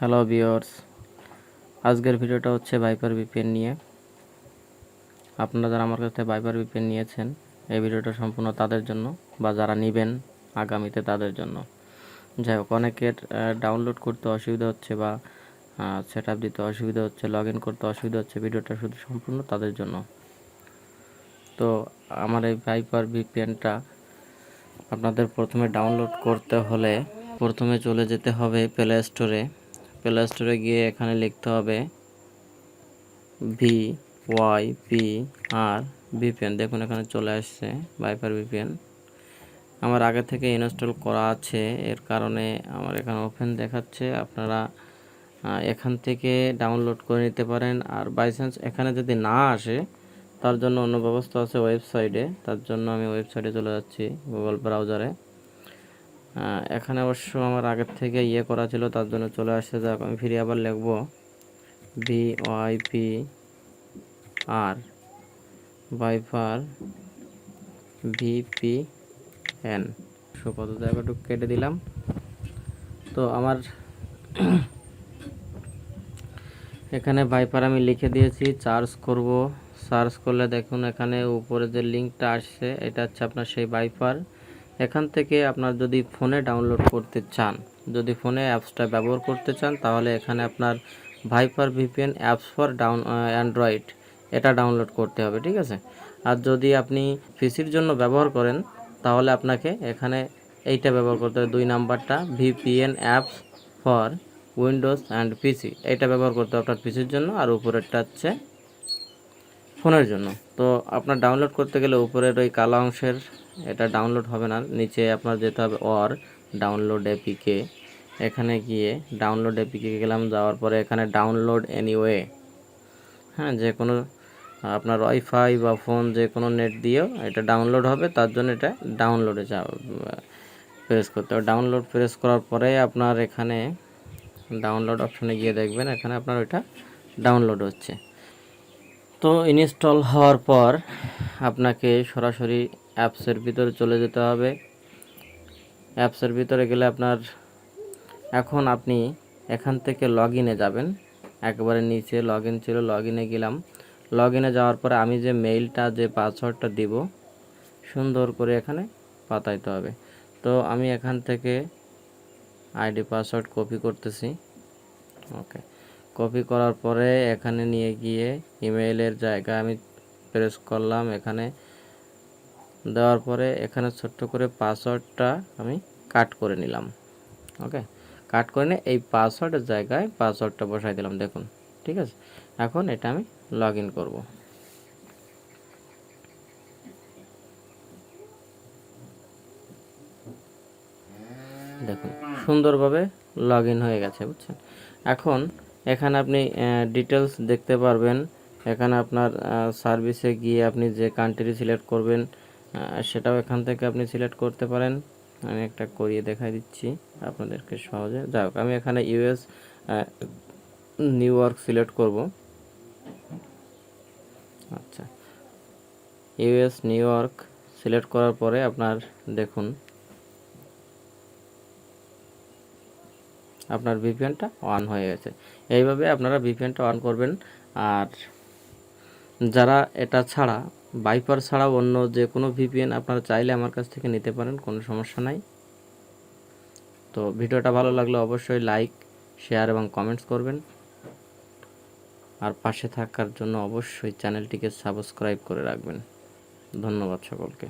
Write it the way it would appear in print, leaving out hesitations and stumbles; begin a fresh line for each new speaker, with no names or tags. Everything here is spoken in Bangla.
হ্যালো ভিউয়ার্স, আজকের ভিডিওটা হচ্ছে VyprVpn নিয়ে। আপনারা যারা আমার কাছ থেকে VyprVpn নিয়েছেন, এই ভিডিওটা সম্পূর্ণ তাদের জন্য বা যারা নেবেন আগামীতে তাদের জন্য। যাই হোক, অনেকের ডাউনলোড করতে অসুবিধা হচ্ছে বা সেট আপ দিতে অসুবিধা হচ্ছে, লগ ইন করতে অসুবিধা হচ্ছে, ভিডিওটা শুধু সম্পূর্ণ তাদের জন্য। তো আমার এই VyprVpnটা আপনাদের প্রথমে ডাউনলোড করতে হলে প্রথমে চলে যেতে হবে প্লে স্টোরে গিয়ে এখানে লিখতে হবে VyprVpn। দেখুন এখানে চলে আসছে VyprVpn। আমার আগে থেকে ইনস্টল করা আছে, এর কারণে আমার এখানে ওপেন দেখাচ্ছে। আপনারা এখান থেকে ডাউনলোড করে নিতে পারেন। আর বাই চান্স এখানে যদি না আসে, তার জন্য অন্য ব্যবস্থা আছে ওয়েবসাইটে। তার জন্য আমি ওয়েবসাইটে চলে যাচ্ছি গুগল ব্রাউজারে। এখানে অবশ্য আমার আগের থেকে করা ছিল, তার জন্য চলে আসছে। যাক, আমি ফিরে আবার লিখব VyprVpn। কত জায়গাটুকু কেটে দিলাম। তো আমার এখানে ভাইপার আমি লিখে দিয়েছি, সার্চ করলে দেখুন এখানে উপরে যে লিঙ্কটা আসছে, এটা হচ্ছে আপনার সেই ভাইপার। এখান থেকে আপনার যদি ফোনে ডাউনলোড করতে চান, যদি ফোনে অ্যাপসটা ব্যবহার করতে চান, তাহলে এখানে আপনার VyprVpn অ্যাপস ফর অ্যান্ড্রয়েড এটা ডাউনলোড করতে হবে, ঠিক আছে। আর যদি আপনি পিসির জন্য ব্যবহার করেন, তাহলে আপনাকে এখানে এইটা ব্যবহার করতে হবে, 2 নাম্বারটা, VPN apps for windows and PC. এটা ব্যবহার করতে হবে আপনার পিসির জন্য, আর উপরেরটা হচ্ছে ফোনের জন্য। তো আপনার ডাউনলোড করতে গেলে উপরের ওই কালো অংশের এটা ডাউনলোড হবে না, নিচে আপনার যেতে হবে ডাউনলোড এপিকে। এখানে গিয়ে ডাউনলোড এপিকে গেলাম, যাওয়ার পরে এখানে ডাউনলোড এনিওয়ে। হ্যাঁ, যে কোনো আপনার ওয়াইফাই বা ফোন যে কোনো নেট দিয়েও এটা ডাউনলোড হবে, তার জন্য এটা ডাউনলোডে প্রেস করতে হবে। ডাউনলোড প্রেস করার পরে আপনার এখানে ডাউনলোড অপশনে গিয়ে দেখবেন এখানে আপনার ওইটা ডাউনলোড হচ্ছে। তো ইনস্টল হওয়ার পর আপনাকে সরাসরি অ্যাপসের ভিতরে চলে যেতে হবে। অ্যাপসের ভিতরে গেলে আপনার এখন আপনি এখান থেকে লগ ইনে যাবেন। একেবারে নিচে লগ ইন ছিল, লগ ইনে গেলাম। লগ ইনে যাওয়ার পরে আমি যে মেইলটা, যে পাসওয়ার্ডটা দিব, সুন্দর করে এখানে পাতাইতে হবে। তো আমি এখান থেকে আইডি পাসওয়ার্ড কপি করতেছি। ওকে, কপি করার পরে এখানে নিয়ে গিয়ে ইমেইলের জায়গায় আমি প্রেস করলাম। এখানে দেওয়ার পরে এখানে ছোট্ট করে পাসওয়ার্ডটা আমি কাট করে নিলাম। ওকে, কাট করে নিয়ে এই পাসওয়ার্ডের জায়গায় পাসওয়ার্ডটা বসাই দিলাম। দেখুন, ঠিক আছে। এখন এটা আমি লগ ইন করব। দেখুন সুন্দরভাবে লগ ইন হয়ে গেছে, বুঝছেন। এখন এখানে আপনি ডিটেলস দেখতে পারবেন। এখানে আপনার সার্ভিসে গিয়ে আপনি যে কান্ট্রি সিলেক্ট করবেন, সেটাও এখান থেকে আপনি সিলেক্ট করতে পারেন। আমি একটা করিয়ে দেখাই দিচ্ছি আপনাদেরকে সহজে। যাই হোক, আমি এখানে ইউএস নিউ ইয়র্ক সিলেক্ট করব। আচ্ছা, ইউএস নিউ ইয়র্ক সিলেক্ট করার পরে আপনার দেখুন আপনার ভিপিএনটা অন হয়ে গেছে। এইভাবে আপনারা ভিপিএনটা অন করবেন। আর যারা এটা ছাড়া, ভাইপার ছাড়াও অন্য যে কোনো ভিপিএন আপনারা চাইলে আমার কাছ থেকে নিতে পারেন, কোনো সমস্যা নাই। তো ভিডিওটা ভালো লাগলে অবশ্যই লাইক, শেয়ার এবং কমেন্টস করবেন। আর পাশে থাকার জন্য অবশ্যই চ্যানেলটিকে সাবস্ক্রাইব করে রাখবেন। ধন্যবাদ সকলকে।